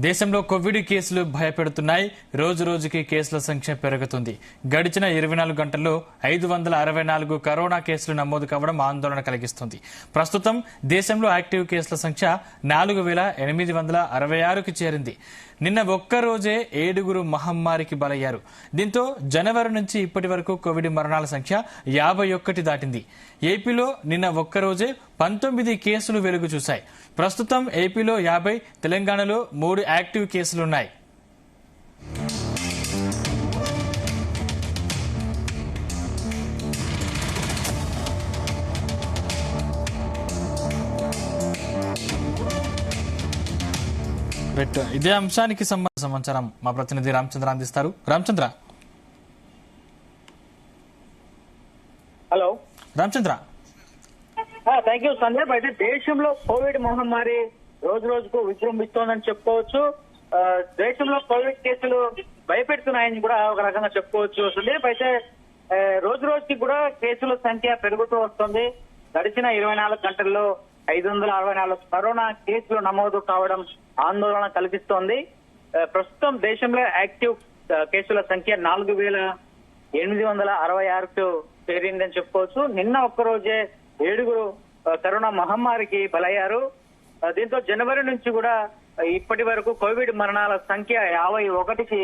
దేశంలో కోవిడ్ కేసులు భయపెడుతున్నాయి. రోజు రోజుకి కేసుల సంఖ్య పెరుగుతుంది. గడిచిన 24 గంటల్లో 564 కరోనా కేసులు నమోదు కావడం ఆందోళన కలిగిస్తుంది. ప్రస్తుతం దేశంలో యాక్టివ్ కేసుల సంఖ్య 4866కి చేరింది. నిన్న ఒక్కరోజే 7 మహమ్మారికి బలయ్యారు. దీంతో జనవరి నుంచి ఇప్పటి వరకు కోవిడ్ మరణాల సంఖ్య 51 దాటింది. ఏపీలో నిన్న ఒక్కరోజే 19 కేసులు వెలుగు చూశాయి. ప్రస్తుతం ఏపీలో 50, తెలంగాణలో 3 యాక్టివ్ కేసులున్నాయి. ఇదే అంశానికి సంబంధించిన సమాచారం మా ప్రతినిధి రామచంద్ర అందిస్తారు. Ramachandra. Hello Ramachandra. Thank you Sandeep. అయితే దేశంలో కోవిడ్ మహమ్మారి రోజు రోజుకు విజృంభిస్తోందని చెప్పుకోవచ్చు. దేశంలో కోవిడ్ కేసులు భయపెడుతున్నాయని కూడా ఒక రకంగా చెప్పుకోవచ్చు సందీప్. అయితే రోజు రోజుకి కూడా కేసుల సంఖ్య పెరుగుతూ వస్తుంది. గడిచిన 24 గంటల్లో 564 కరోనా కేసులు నమోదు కావడం ఆందోళన కలిగిస్తోంది. ప్రస్తుతం దేశంలో యాక్టివ్ కేసుల సంఖ్య 4866కు చేరిందని చెప్పుకోవచ్చు. నిన్న ఒక్కరోజే 7 కరోనా మహమ్మారికి బలయ్యారు. దీంతో జనవరి నుంచి కూడా ఇప్పటి వరకు కోవిడ్ మరణాల సంఖ్య 51కి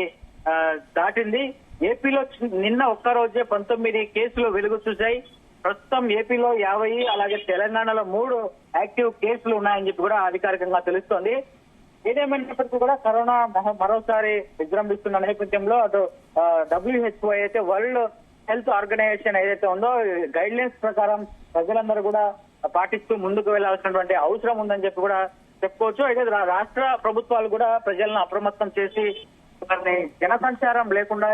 దాటింది. ఏపీలో నిన్న ఒక్కరోజే 19 కేసులు వెలుగు చూశాయి. ప్రస్తుతం ఏపీలో 50, అలాగే తెలంగాణలో 3 యాక్టివ్ కేసులు ఉన్నాయని చెప్పి కూడా అధికారికంగా తెలుస్తోంది. ఏదేమైనప్పటికీ కూడా కరోనా మరోసారి విజృంభిస్తున్న నేపథ్యంలో అటు WHO అయితే వరల్డ్ హెల్త్ ఆర్గనైజేషన్ ఏదైతే ఉందో గైడ్ లైన్స్ ప్రకారం ప్రజలందరూ కూడా పాటిస్తూ ముందుకు వెళ్లాల్సినటువంటి అవసరం ఉందని చెప్పి కూడా చెప్పుకోవచ్చు. అయితే రాష్ట్ర ప్రభుత్వాలు కూడా ప్రజలను అప్రమత్తం చేసి జనసంచారం లేకుండా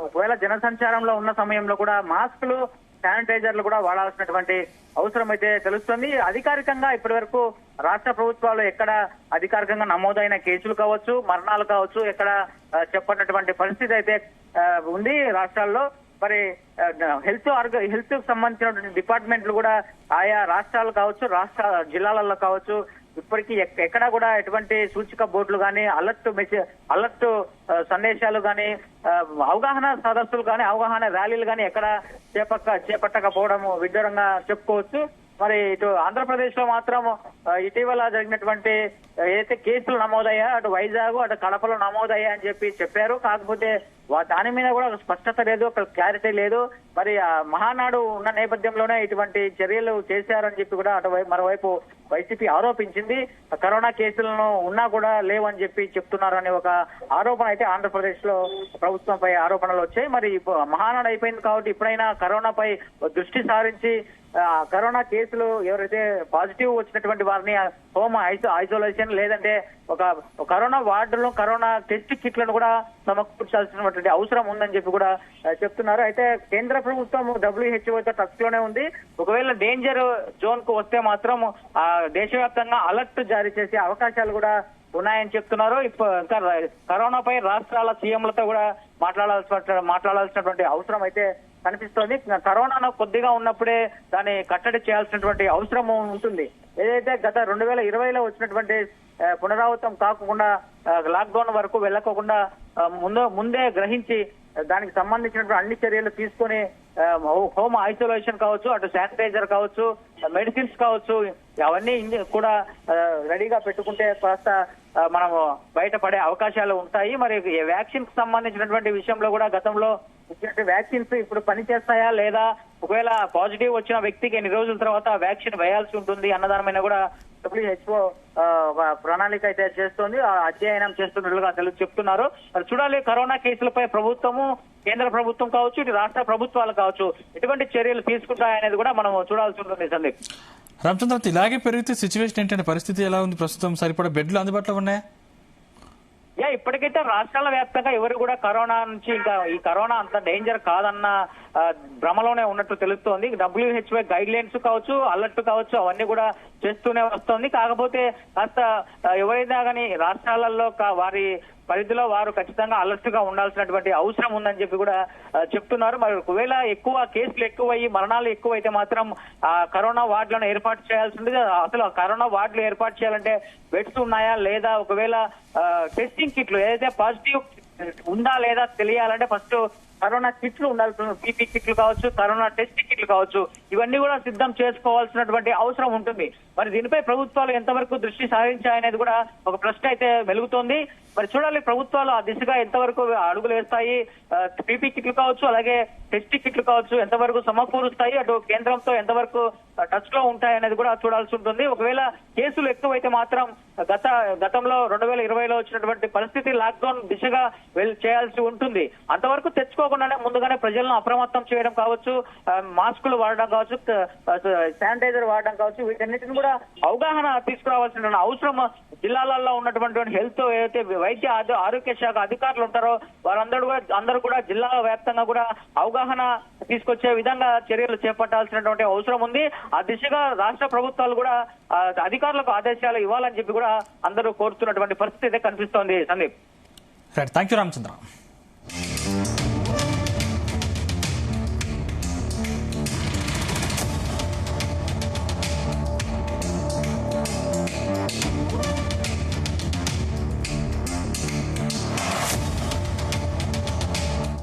ఒకవేళ జనసంచారంలో ఉన్న సమయంలో కూడా మాస్కులు, శానిటైజర్లు కూడా వాడాల్సినటువంటి అవసరం అయితే తెలుస్తుంది. అధికారికంగా ఇప్పటి వరకు రాష్ట్ర ప్రభుత్వాలు ఎక్కడ అధికారికంగా నమోదైన కేసులు కావచ్చు, మరణాలు కావచ్చు, ఎక్కడ చెప్పినటువంటి పరిస్థితి అయితే ఉంది రాష్ట్రాల్లో. మరి హెల్త్ కు సంబంధించినటువంటి డిపార్ట్మెంట్లు కూడా ఆయా రాష్ట్రాలు కావచ్చు, రాష్ట్ర జిల్లాలలో కావచ్చు ఇప్పటికీ ఎక్కడా కూడా ఎటువంటి సూచిక బోర్డులు కానీ, అలర్ట్ సందేశాలు కానీ, అవగాహన సదస్సులు కానీ, అవగాహన ర్యాలీలు కానీ ఎక్కడ చేపట్టకపోవడం విడ్డూరంగా చెప్పుకోవచ్చు. మరి ఇటు ఆంధ్రప్రదేశ్ లో మాత్రం ఇటీవల జరిగినటువంటి ఏదైతే కేసులు నమోదయ్యా అటు వైజాగ్, అటు కడపలో నమోదయ్యా అని చెప్పారు. కాకపోతే దాని మీద కూడా స్పష్టత లేదు, ఒక క్లారిటీ లేదు. మరి మహానాడు ఉన్న నేపథ్యంలోనే ఇటువంటి చర్యలు చేశారని చెప్పి కూడా మరోవైపు వైసీపీ ఆరోపించింది. కరోనా కేసులను ఉన్నా కూడా లేవని చెప్తున్నారని ఒక ఆరోపణ అయితే ఆంధ్రప్రదేశ్ లో ప్రభుత్వంపై ఆరోపణలు వచ్చాయి. మరి మహానాడు అయిపోయింది కాబట్టి ఇప్పుడైనా కరోనాపై దృష్టి సారించి కరోనా కేసులు ఎవరైతే పాజిటివ్ వచ్చినటువంటి వారిని హోమ్ ఐసోలేషన్ లేదంటే ఒక కరోనా వార్డులో కరోనా టెస్ట్ కిట్లను కూడా సమకూర్చాల్సినటువంటి అవసరం ఉందని చెప్పి కూడా చెప్తున్నారు. అయితే కేంద్ర ప్రభుత్వం WHO టచ్ లోనే ఉంది. ఒకవేళ డేంజర్ జోన్ కు వస్తే మాత్రం దేశవ్యాప్తంగా అలర్ట్ జారీ చేసే అవకాశాలు కూడా ఉన్నాయని చెప్తున్నారు. ఇంకా కరోనాపై రాష్ట్రాల సీఎంలతో కూడా మాట్లాడాల్సినటువంటి అవసరం అయితే కనిపిస్తోంది. కరోనా కొద్దిగా ఉన్నప్పుడే దాన్ని కట్టడి చేయాల్సినటువంటి అవసరం ఉంటుంది. ఏదైతే గత 2020లో వచ్చినటువంటి పునరావృతం కాకుండా లాక్డౌన్ వరకు వెళ్ళకోకుండా ముందే గ్రహించి దానికి సంబంధించినటువంటి అన్ని చర్యలు తీసుకొని హోమ్ ఐసోలేషన్ కావచ్చు, అటు శానిటైజర్ కావచ్చు, మెడిసిన్స్ కావచ్చు, అవన్నీ కూడా రెడీగా పెట్టుకుంటే కాస్త మనం బయటపడే అవకాశాలు ఉంటాయి. మరి వ్యాక్సిన్ కు సంబంధించినటువంటి విషయంలో కూడా గతంలో వ్యాక్సిన్స్ ఇప్పుడు పనిచేస్తాయా లేదా, ఒకవేళ పాజిటివ్ వచ్చిన వ్యక్తికి ఎన్ని రోజుల తర్వాత వ్యాక్సిన్ వేయాల్సి ఉంటుంది అన్నదాని కూడా WHO ప్రణాళిక అయితే చేస్తోంది, అధ్యయనం చేస్తున్నట్లుగా చెప్తున్నారు. మరి చూడాలి కరోనా కేసులపై ప్రభుత్వము, కేంద్ర ప్రభుత్వం కావచ్చు, ఇటు రాష్ట్ర ప్రభుత్వాలు కావచ్చు ఎటువంటి చర్యలు తీసుకుంటాయనేది కూడా మనం చూడాల్సి ఉంటుంది. సందీప్. రామచంద్ర, ఇలాగే పెరిగితే సిచ్యువేషన్ ఏంటంటే పరిస్థితి ఎలా ఉంది? ప్రస్తుతం సరిపడా బెడ్లు అందుబాటులో ఉన్నాయా? ఇప్పటికైతే రాష్ట్రాల వ్యాప్తంగా ఎవరు కూడా కరోనా నుంచి ఇంకా ఈ కరోనా అంత డేంజర్ కాదన్న భ్రమలోనే ఉన్నట్టు తెలుస్తోంది. WHO గైడ్ లైన్స్ కావచ్చు, అలర్ట్ కావచ్చు, అవన్నీ కూడా చేస్తూనే వస్తోంది. కాకపోతే కాస్త ఎవరైనా కానీ రాష్ట్రాలలో వారి పరిధిలో వారు ఖచ్చితంగా అలర్ట్ గా ఉండాల్సినటువంటి అవసరం ఉందని చెప్పి కూడా చెప్తున్నారు. మరి ఒకవేళ ఎక్కువ కేసులు ఎక్కువయ్యి మరణాలు ఎక్కువైతే మాత్రం కరోనా వార్డులను ఏర్పాటు చేయాల్సి ఉంటుంది. అసలు కరోనా వార్డులు ఏర్పాటు చేయాలంటే బెడ్స్ ఉన్నాయా లేదా, ఒకవేళ టెస్టింగ్ కిట్లు ఏదైతే పాజిటివ్ ఉందా లేదా తెలియాలంటే ఫస్ట్ కరోనా కిట్లు ఉండాల్సిన పీపీ కిట్లు కావచ్చు, కరోనా టెస్ట్ కిట్లు కావచ్చు, ఇవన్నీ కూడా సిద్ధం చేసుకోవాల్సినటువంటి అవసరం ఉంటుంది. మరి దీనిపై ప్రభుత్వాలు ఎంతవరకు దృష్టి సారించాయనేది కూడా ఒక ప్రశ్న అయితే వెలుగుతోంది. మరి చూడాలి ప్రభుత్వాలు ఆ దిశగా ఎంతవరకు అడుగులు వేస్తాయి, పీపీ కిట్లు కావచ్చు అలాగే టెస్ట్ కిట్లు కావచ్చు ఎంతవరకు సమకూరుస్తాయి, అటు కేంద్రంతో ఎంతవరకు టచ్ లో ఉంటాయనేది కూడా చూడాల్సి ఉంటుంది. ఒకవేళ కేసులు ఎక్కువైతే మాత్రం గతంలో 2020లో వచ్చినటువంటి పరిస్థితి లాక్డౌన్ దిశగా చేయాల్సి ఉంటుంది. అంతవరకు తెచ్చుకోకుండానే ముందుగానే ప్రజలను అప్రమత్తం చేయడం కావచ్చు, మాస్కులు వాడడం కావచ్చు, శానిటైజర్ వాడడం కావచ్చు, వీటన్నిటిని కూడా అవగాహన తీసుకురావాల్సిన అవసరం జిల్లాలలో ఉన్నటువంటి హెల్త్ ఏదైతే వైద్య ఆరోగ్య శాఖ అధికారులు ఉంటారో అందరూ కూడా జిల్లా వ్యాప్తంగా కూడా అవగాహన తీసుకొచ్చే విధంగా చర్యలు చేపట్టాల్సినటువంటి అవసరం ఉంది. ఆ దిశగా రాష్ట్ర ప్రభుత్వాలు కూడా అధికారులకు ఆదేశాలు ఇవ్వాలని చెప్పి కూడా అందరూ కోరుతున్నటువంటి పరిస్థితి అయితే కనిపిస్తోంది. సందీప్. Thank you Ramachandra.